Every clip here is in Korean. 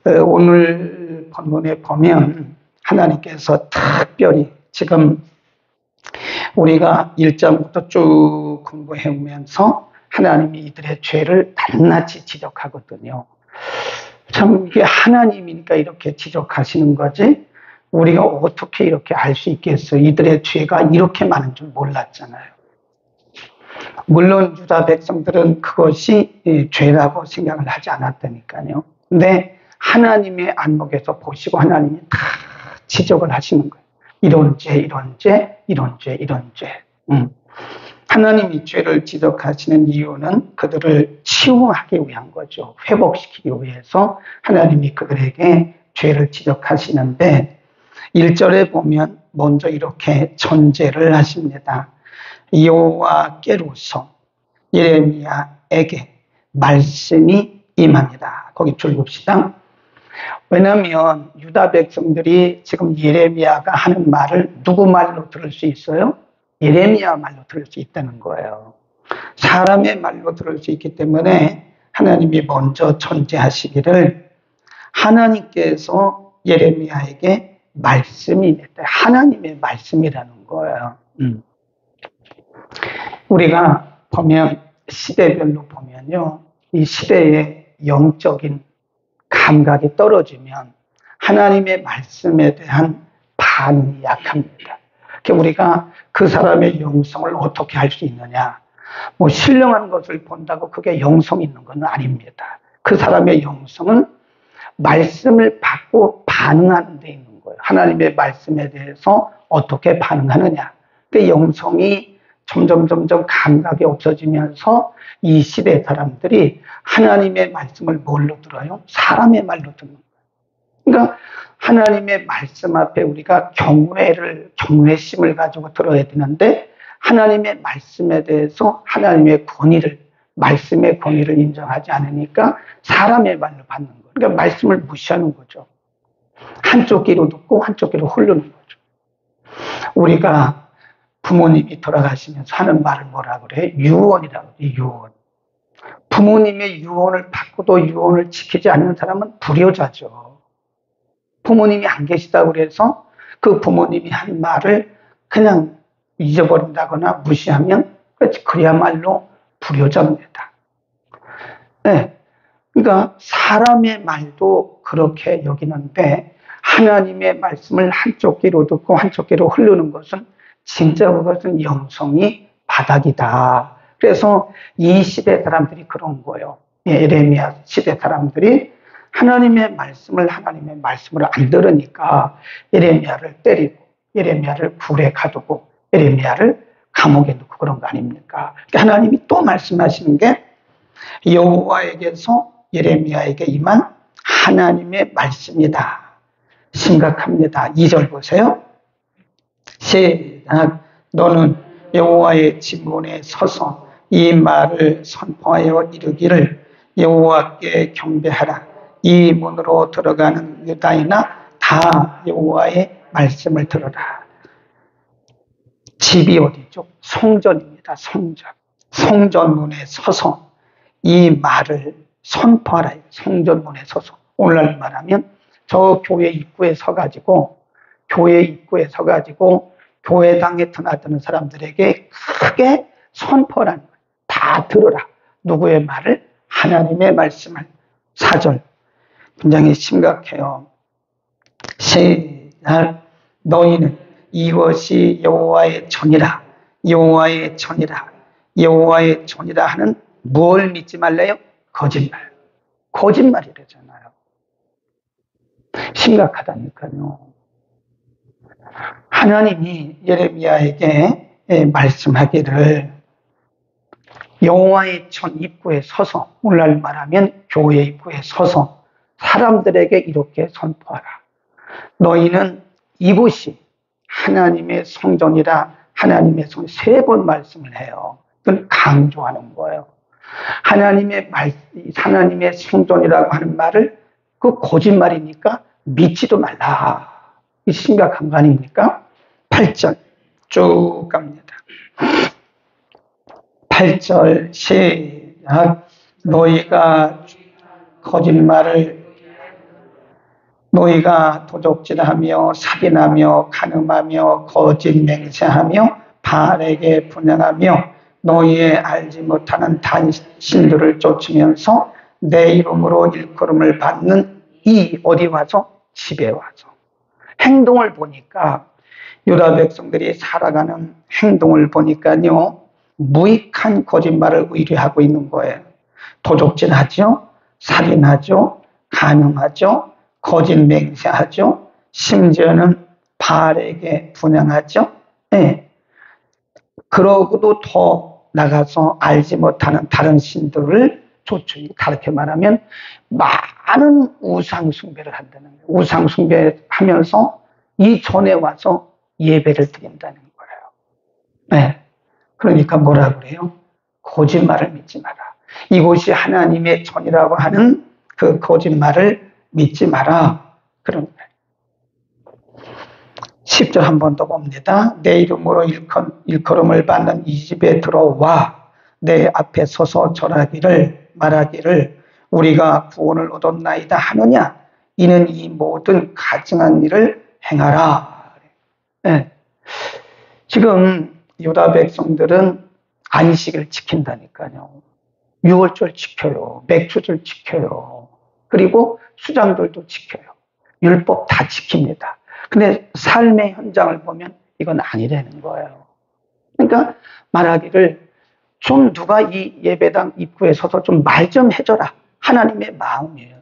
오늘 본문에 보면 하나님께서 특별히 지금 우리가 1장부터 쭉 공부해 오면서 하나님이 이들의 죄를 낱낱이 지적하거든요. 참 이게 하나님이니까 이렇게 지적하시는 거지 우리가 어떻게 이렇게 알 수 있겠어요? 이들의 죄가 이렇게 많은 줄 몰랐잖아요. 물론 유다 백성들은 그것이 죄라고 생각을 하지 않았다니까요. 근데 하나님의 안목에서 보시고 하나님이 다 지적을 하시는 거예요. 이런 죄, 이런 죄, 이런 죄, 이런 죄. 하나님이 죄를 지적하시는 이유는 그들을 치유하기 위한 거죠. 회복시키기 위해서 하나님이 그들에게 죄를 지적하시는데 1절에 보면 먼저 이렇게 전제를 하십니다. 여호와께로서 예레미야에게 말씀이 임합니다. 거기 줄 봅시다. 왜냐하면 유다 백성들이 지금 예레미야가 하는 말을 누구 말로 들을 수 있어요? 예레미야 말로 들을 수 있다는 거예요. 사람의 말로 들을 수 있기 때문에 하나님이 먼저 전제하시기를 하나님께서 예레미야에게 말씀이 있다. 하나님의 말씀이라는 거예요. 우리가 보면 시대별로 보면요. 이 시대의 영적인 감각이 떨어지면 하나님의 말씀에 대한 반응이 약합니다. 우리가 그 사람의 영성을 어떻게 할 수 있느냐. 뭐 신령한 것을 본다고 그게 영성이 있는 건 아닙니다. 그 사람의 영성은 말씀을 받고 반응하는 데 있는 거예요. 하나님의 말씀에 대해서 어떻게 반응하느냐. 그 영성이 점점 감각이 없어지면서 이 시대 사람들이 하나님의 말씀을 뭘로 들어요? 사람의 말로 듣는 거예요. 그러니까 하나님의 말씀 앞에 우리가 경외심을 가지고 들어야 되는데 하나님의 말씀에 대해서 하나님의 권위를, 말씀의 권위를 인정하지 않으니까 사람의 말로 받는 거예요. 그러니까 말씀을 무시하는 거죠. 한쪽 귀로 듣고 한쪽 귀로 흐르는 거죠. 우리가 부모님이 돌아가시면서 하는 말을 뭐라 그래? 유언이라고 그래, 유언. 부모님의 유언을 받고도 유언을 지키지 않는 사람은 불효자죠. 부모님이 안 계시다고 그래서 그 부모님이 한 말을 그냥 잊어버린다거나 무시하면 그야말로 불효자입니다. 네. 그러니까 사람의 말도 그렇게 여기는데 하나님의 말씀을 한쪽 귀로 듣고 한쪽 귀로 흐르는 것은 진짜 그것은 영성이 바닥이다. 그래서 이 시대 사람들이 그런 거예요. 예레미야 시대 사람들이 하나님의 말씀을 안 들으니까 예레미야를 때리고 예레미야를 굴에 가두고 예레미야를 감옥에 넣고 그런 거 아닙니까? 하나님이 또 말씀하시는 게 여호와에게서 예레미야에게 임한 하나님의 말씀이다. 심각합니다. 2절 보세요. 시작. 너는 여호와의 진문에 서서 이 말을 선포하여 이르기를 여호와께 경배하라. 이 문으로 들어가는 유다이나 다 여호와의 말씀을 들어라. 집이 어디죠? 성전입니다. 성전. 성전문에 서서 이 말을 선포하라. 성전문에 서서. 오늘날 말하면 저 교회 입구에 서가지고 교회당에 드나드는 사람들에게 크게 선포라는 거예요. 다 들어라. 누구의 말을? 하나님의 말씀을. 4절. 굉장히 심각해요. 시작. 너희는 이것이 여호와의 전이라. 여호와의 전이라. 여호와의 전이라 하는 뭘 믿지 말래요? 거짓말. 거짓말이래잖아요. 심각하다니까요. 하나님이 예레미야에게 말씀하기를 여호와의 전 입구에 서서, 오늘날 말하면 교회 입구에 서서 사람들에게 이렇게 선포하라. 너희는 이곳이 하나님의 성전이라. 하나님의 성, 3번 말씀을 해요. 그건 강조하는 거예요. 하나님의 성전이라고 하는 말을 그 거짓말이니까 믿지도 말라. 이 심각한 거 아닙니까? 8절 쭉 갑니다. 8절 시작. 너희가 거짓말을 너희가 도적질하며 살인하며 간음하며 거짓 맹세하며 바알에게 분양하며 너희의 알지 못하는 단신들을 쫓으면서 내 이름으로 일컬음을 받는 이 어디 와서? 집에 와서. 행동을 보니까 유다 백성들이 살아가는 행동을 보니까요, 무익한 거짓말을 의뢰하고 있는 거예요. 도적질하죠, 살인하죠, 간음하죠, 거짓 맹세하죠, 심지어는 바알에게 분양하죠. 네. 그러고도 더 나가서 알지 못하는 다른 신들을 쫓으니, 다르게 말하면 많은 우상숭배를 한다는 거예요. 우상숭배하면서 이 전에 와서 예배를 드린다는 거예요. 네. 그러니까 뭐라 그래요? 거짓말을 믿지 마라. 이곳이 하나님의 전이라고 하는 그 거짓말을 믿지 마라. 그런 거예요. 10절 한 번 더 봅니다. 내 이름으로 일컬음을 받는 이 집에 들어와 내 앞에 서서 절하기를 말하기를 우리가 구원을 얻었나이다 하느냐? 이는 이 모든 가증한 일을 행하라. 네. 지금 유다 백성들은 안식을 지킨다니까요. 유월절 지켜요. 맥주절 지켜요. 그리고 수장들도 지켜요. 율법 다 지킵니다. 근데 삶의 현장을 보면 이건 아니라는 거예요. 그러니까 말하기를 좀 누가 이 예배당 입구에 서서 좀 말 좀 해줘라. 하나님의 마음이에요.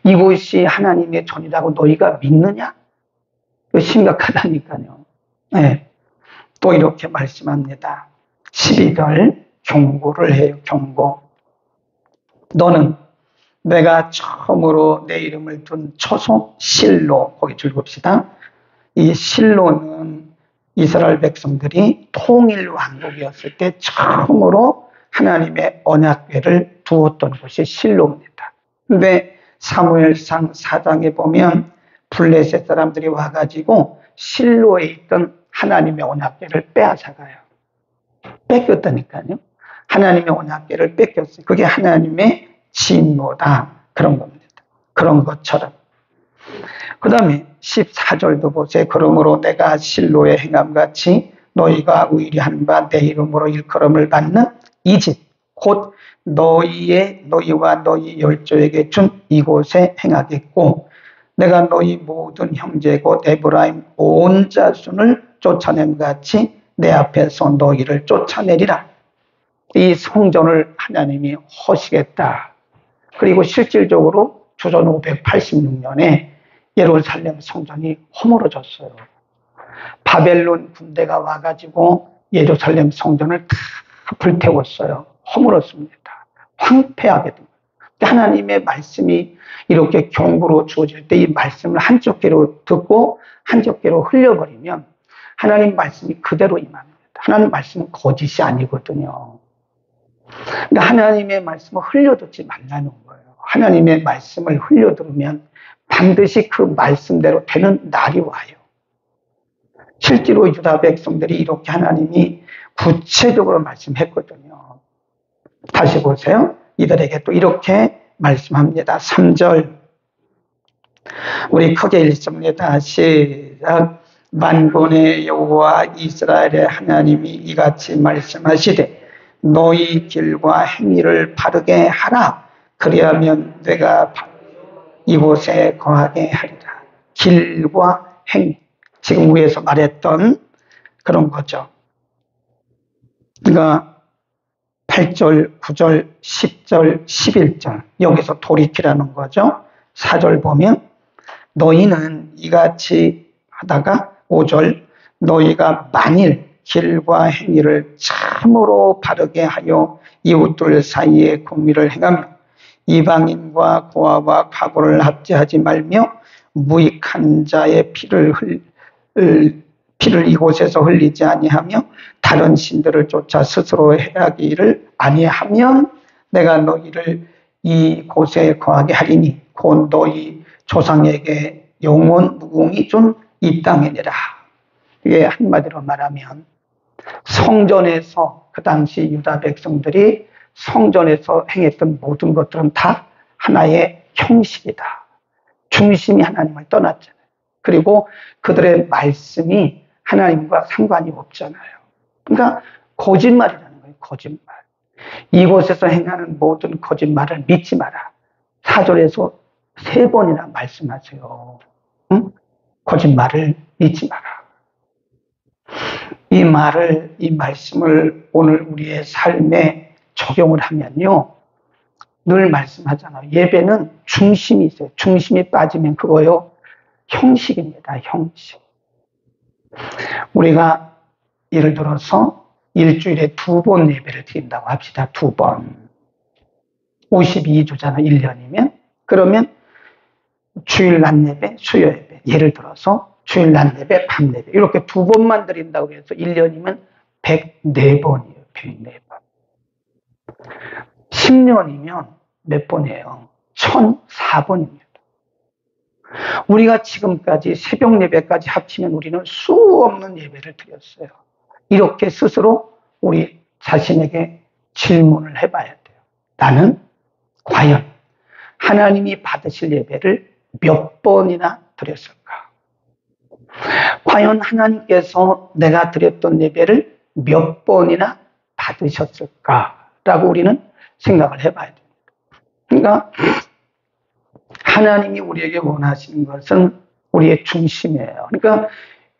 이곳이 하나님의 전이라고 너희가 믿느냐? 심각하다니까요. 네. 또 이렇게 말씀합니다. 12절 경고를 해요. 경고. 너는 내가 처음으로 내 이름을 둔 처소 실로, 거기 읽읍시다. 이 실로는 이스라엘 백성들이 통일 왕국이었을 때 처음으로 하나님의 언약궤를 두었던 곳이 실로입니다. 근데 사무엘상 4장에 보면 블레셋 사람들이 와가지고 실로에 있던 하나님의 언약궤를 빼앗아가요. 뺏겼다니까요. 하나님의 언약궤를 뺏겼어요. 그게 하나님의 진노다. 그런 겁니다. 그런 것처럼. 그 다음에 14절도 보세요. 그러므로 내가 실로의 행함같이 너희가 의뢰한 바 내 이름으로 일컬음을 받는 이 집, 곧 너희와 너희 열조에게 준 이곳에 행하겠고 내가 너희 모든 형제 곧 에브라임 온 자손을 쫓아냄 같이 내 앞에서 너희를 쫓아내리라. 이 성전을 하나님이 허시겠다. 그리고 실질적으로 주전 586년에 예루살렘 성전이 허물어졌어요. 바벨론 군대가 와가지고 예루살렘 성전을 다 불태웠어요. 허물었습니다. 황폐하게 된 거예요. 하나님의 말씀이 이렇게 경고로 주어질 때 이 말씀을 한쪽 귀로 듣고 한쪽 귀로 흘려버리면 하나님 말씀이 그대로 임합니다. 하나님 말씀은 거짓이 아니거든요. 그러니까 하나님의 말씀을 흘려듣지 말라는 거예요. 하나님의 말씀을 흘려들으면 반드시 그 말씀대로 되는 날이 와요. 실제로 유다 백성들이 이렇게 하나님이 구체적으로 말씀했거든요. 다시 보세요. 이들에게 또 이렇게 말씀합니다. 3절 우리 크게 읽습니다. 시작. 만군의 여호와 이스라엘의 하나님이 이같이 말씀하시되 너희 길과 행위를 바르게 하라. 그리하면 내가 이곳에 거하게 하리라. 길과 행위. 지금 위에서 말했던 그런 거죠. 그러니까 8절, 9절, 10절, 11절 여기서 돌이키라는 거죠. 4절 보면 너희는 이같이 하다가 5절 너희가 만일 길과 행위를 참으로 바르게 하여 이웃들 사이에 공의를 행하며 이방인과 고아와 과부를 합제하지 말며 무익한 자의 피를 이곳에서 흘리지 아니하며 다른 신들을 쫓아 스스로 해하기를 아니하면 내가 너희를 이곳에 거하게 하리니 곧 너희 조상에게 영원 무궁히 준 이 땅이니라. 이게 한마디로 말하면 성전에서 그 당시 유다 백성들이 성전에서 행했던 모든 것들은 다 하나의 형식이다. 중심이 하나님을 떠났잖아요. 그리고 그들의 말씀이 하나님과 상관이 없잖아요. 그러니까 거짓말이라는 거예요. 거짓말. 이곳에서 행하는 모든 거짓말을 믿지 마라. 4절에서 3번이나 말씀하세요. 응? 거짓말을 믿지 마라. 이 말씀을 오늘 우리의 삶에 적용을 하면요. 늘 말씀하잖아요. 예배는 중심이 있어요. 중심이 빠지면 그거요. 형식입니다. 형식. 우리가 예를 들어서 일주일에 2번 예배를 드린다고 합시다. 2번. 52주잖아. 1년이면. 그러면 주일 낮 예배, 수요 예배. 예를 들어서 주일 낮 예배, 밤 예배. 이렇게 2번만 드린다고 해서 1년이면 104번이에요. 104번. 10년이면 몇 번이에요? 1004번입니다. 우리가 지금까지 새벽 예배까지 합치면 우리는 수 없는 예배를 드렸어요. 이렇게 스스로 우리 자신에게 질문을 해봐야 돼요. 나는 과연 하나님이 받으실 예배를 몇 번이나 드렸을까? 과연 하나님께서 내가 드렸던 예배를 몇 번이나 받으셨을까라고 우리는 생각을 해봐야 됩니다. 그러니까 하나님이 우리에게 원하시는 것은 우리의 중심이에요. 그러니까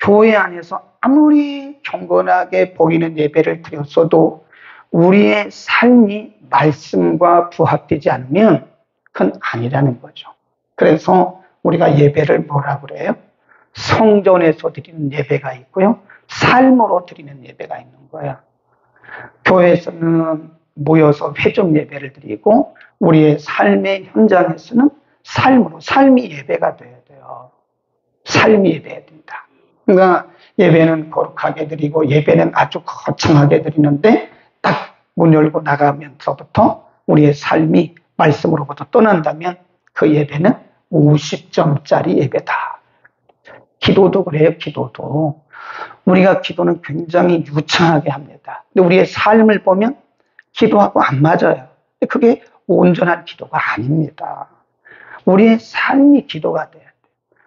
교회 안에서 아무리 경건하게 보이는 예배를 드렸어도 우리의 삶이 말씀과 부합되지 않으면 그건 아니라는 거죠. 그래서 우리가 예배를 뭐라 그래요? 성전에서 드리는 예배가 있고요. 삶으로 드리는 예배가 있는 거야. 교회에서는 모여서 회중 예배를 드리고 우리의 삶의 현장에서는 삶으로, 삶이 예배가 돼야 돼요. 삶이 예배해야 된다. 그러니까 예배는 거룩하게 드리고 예배는 아주 거창하게 드리는데 딱 문 열고 나가면서부터 우리의 삶이 말씀으로부터 떠난다면 그 예배는 50점짜리 예배다. 기도도 그래요. 기도도. 우리가 기도는 굉장히 유창하게 합니다. 근데 우리의 삶을 보면 기도하고 안 맞아요. 근데 그게 온전한 기도가 아닙니다. 우리의 삶이 기도가 돼야 돼요.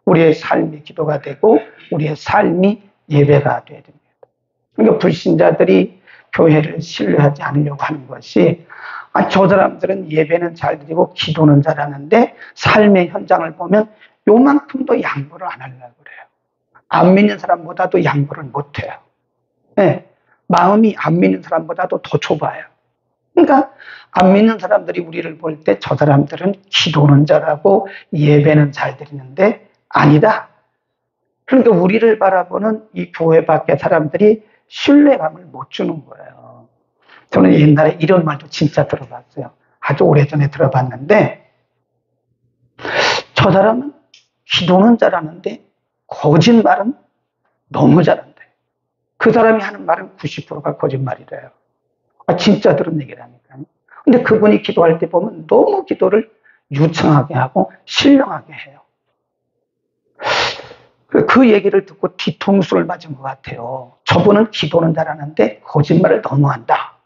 우리의 삶이 기도가 되고 우리의 삶이 예배가 돼야 됩니다. 그러니까 불신자들이 교회를 신뢰하지 않으려고 하는 것이 저 사람들은 예배는 잘 드리고 기도는 잘하는데 삶의 현장을 보면 요만큼도 양보를 안 하려고 그래요. 안 믿는 사람보다도 양보를 못 해요. 네, 마음이 안 믿는 사람보다도 더 좁아요. 그러니까 안 믿는 사람들이 우리를 볼 때 저 사람들은 기도는 잘하고 예배는 잘 드리는데 아니다. 그러니까 우리를 바라보는 이 교회 밖의 사람들이 신뢰감을 못 주는 거예요. 저는 옛날에 이런 말도 진짜 들어봤어요. 아주 오래전에 들어봤는데 저 사람은 기도는 잘하는데 거짓말은 너무 잘한대. 그 사람이 하는 말은 90%가 거짓말이래요. 진짜 들은 얘기라니까요. 근데 그분이 기도할 때 보면 너무 기도를 유창하게 하고 신령하게 해요. 그 얘기를 듣고 뒤통수를 맞은 것 같아요. 저분은 기도는 잘하는데 거짓말을 너무 한다.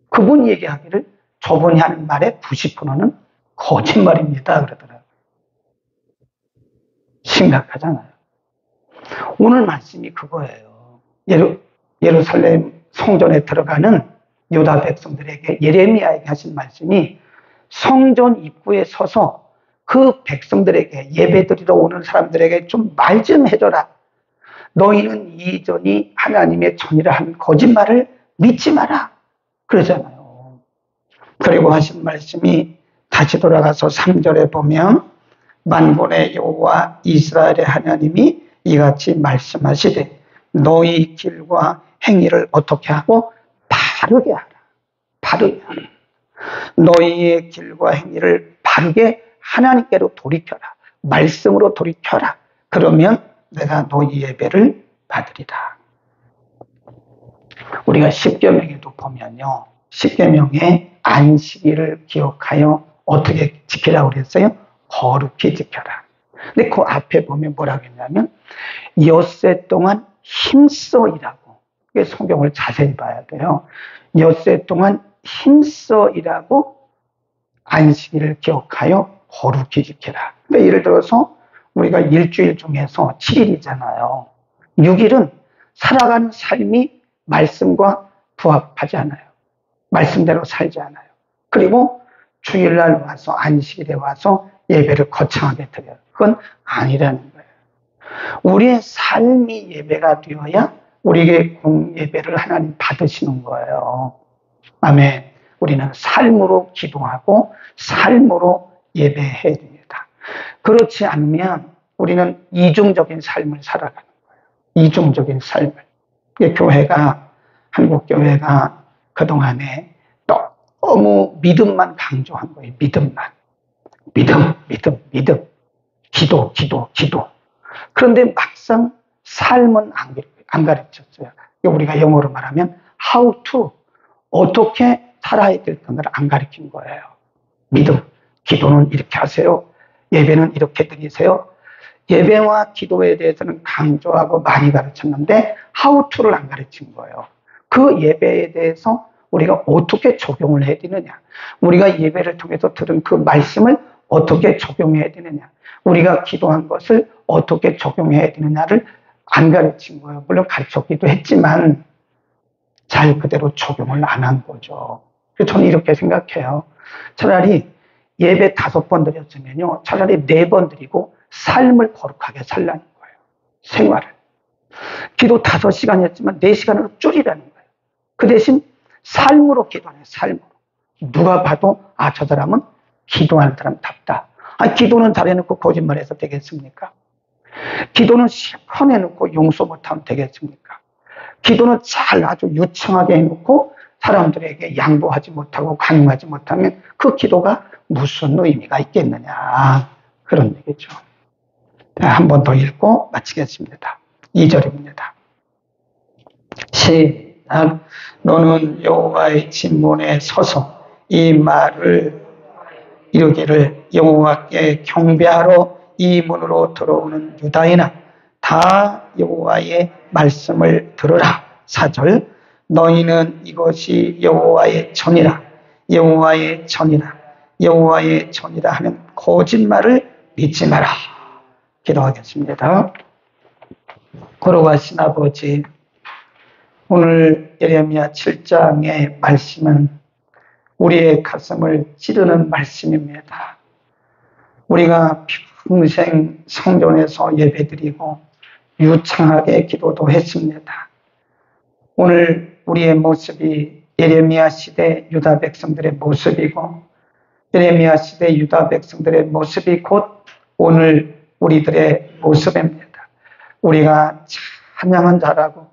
그분 얘기하기를 저분이 하는 말의 90%는 거짓말입니다. 그러더라고요. 심각하잖아요. 오늘 말씀이 그거예요. 예루살렘 성전에 들어가는 유다 백성들에게 예레미야에게 하신 말씀이 성전 입구에 서서 그 백성들에게 예배드리러 오는 사람들에게 좀 말 좀 해줘라. 너희는 이전이 하나님의 전이라 하는 거짓말을 믿지 마라. 그러잖아요. 그리고 하신 말씀이 다시 돌아가서 3절에 보면 만군의 여호와 이스라엘의 하나님이 이같이 말씀하시되 너희 길과 행위를 어떻게 하고 바르게 하라. 바르게 하라. 너희의 길과 행위를 바르게 하나님께로 돌이켜라. 말씀으로 돌이켜라. 그러면 내가 너희 예배를 받으리라. 우리가 십계명에도 보면요. 십계명에 안식일을 기억하여 어떻게 지키라고 그랬어요? 거룩히 지켜라. 근데 그 앞에 보면 뭐라고 했냐면 엿새 동안 힘써 일하고. 이게 성경을 자세히 봐야 돼요. 엿새 동안 힘써 일하고 안식일을 기억하여 거룩히 지켜라. 그러니까 예를 들어서 우리가 일주일 중에서 7일이잖아요. 6일은 살아가는 삶이 말씀과 부합하지 않아요. 말씀대로 살지 않아요. 그리고 주일날 와서 안식일에 와서 예배를 거창하게 드려요. 그건 아니라는 거예요. 우리의 삶이 예배가 되어야 우리에게 공예배를 하나님 받으시는 거예요. 아멘. 우리는 삶으로 기도하고 삶으로 예배해야 됩니다. 그렇지 않으면 우리는 이중적인 삶을 살아가는 거예요. 이중적인 삶을. 교회가, 한국교회가 그동안에 너무 믿음만 강조한 거예요. 믿음만. 믿음. 기도. 그런데 막상 삶은 안 가르쳤어요. 우리가 영어로 말하면 how to, 어떻게 살아야 될 건가를 안 가르친 거예요. 믿음, 기도는 이렇게 하세요. 예배는 이렇게 드리세요. 예배와 기도에 대해서는 강조하고 많이 가르쳤는데 how to를 안 가르친 거예요. 그 예배에 대해서 우리가 어떻게 적용을 해야 되느냐, 우리가 예배를 통해서 들은 그 말씀을 어떻게 적용해야 되느냐, 우리가 기도한 것을 어떻게 적용해야 되느냐를 안 가르친 거예요. 물론 가르쳤기도 했지만 잘 그대로 적용을 안 한 거죠. 그래서 저는 이렇게 생각해요. 차라리 예배 5번 드렸으면요, 차라리 4번 드리고 삶을 거룩하게 살라는 거예요. 생활을. 기도 5시간 했지만 4시간으로 줄이라는 거예요. 그 대신 삶으로 기도하는 삶으로. 누가 봐도 저 사람은 기도하는 사람답다. 기도는 잘해놓고 거짓말해서 되겠습니까? 기도는 시커내 놓고 용서 못하면 되겠습니까? 기도는 잘 아주 유창하게 해놓고 사람들에게 양보하지 못하고 강요하지 못하면 그 기도가 무슨 의미가 있겠느냐, 그런 얘기죠. 한 번 더 읽고 마치겠습니다. 2절입니다. 시작. 너는 여호와의 진문에 서서 이 말을 이르기를, 여호와께 경배하러 이 문으로 들어오는 유다인아, 다 여호와의 말씀을 들으라. 4절. 너희는 이것이 여호와의 전이라, 여호와의 전이라, 여호와의 전이라 하는 거짓말을 믿지 마라. 기도하겠습니다. 걸어가신 아버지, 오늘 예레미야 7장의 말씀은 우리의 가슴을 찌르는 말씀입니다. 우리가 평생 성전에서 예배드리고 유창하게 기도도 했습니다. 오늘 우리의 모습이 예레미야 시대 유다 백성들의 모습이고, 예레미야 시대 유다 백성들의 모습이 곧 오늘 우리들의 모습입니다. 우리가 찬양은 잘하고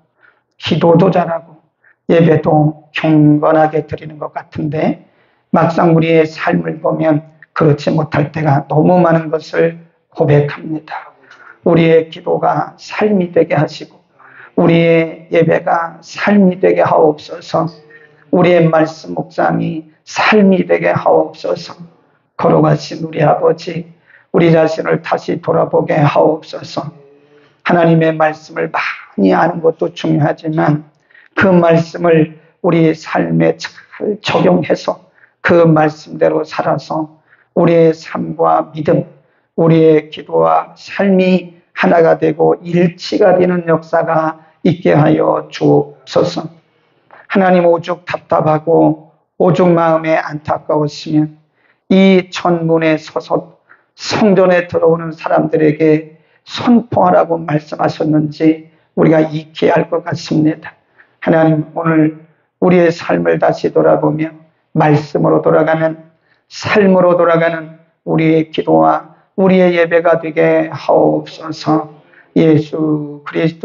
기도도 잘하고 예배도 경건하게 드리는 것 같은데 막상 우리의 삶을 보면 그렇지 못할 때가 너무 많은 것을 고백합니다. 우리의 기도가 삶이 되게 하시고 우리의 예배가 삶이 되게 하옵소서. 우리의 말씀 묵상이 삶이 되게 하옵소서. 걸어가신 우리 아버지, 우리 자신을 다시 돌아보게 하옵소서. 하나님의 말씀을 많이 아는 것도 중요하지만 그 말씀을 우리 삶에 잘 적용해서 그 말씀대로 살아서 우리의 삶과 믿음, 우리의 기도와 삶이 하나가 되고 일치가 되는 역사가 있게 하여 주옵소서. 하나님, 오죽 답답하고 오죽 마음에 안타까우시면 이 천문에 서서 성전에 들어오는 사람들에게 선포하라고 말씀하셨는지 우리가 익히 알 것 같습니다. 하나님, 오늘 우리의 삶을 다시 돌아보며 말씀으로 돌아가는, 삶으로 돌아가는 우리의 기도와 우리의 예배가 되게 하옵소서. 예수 그리스도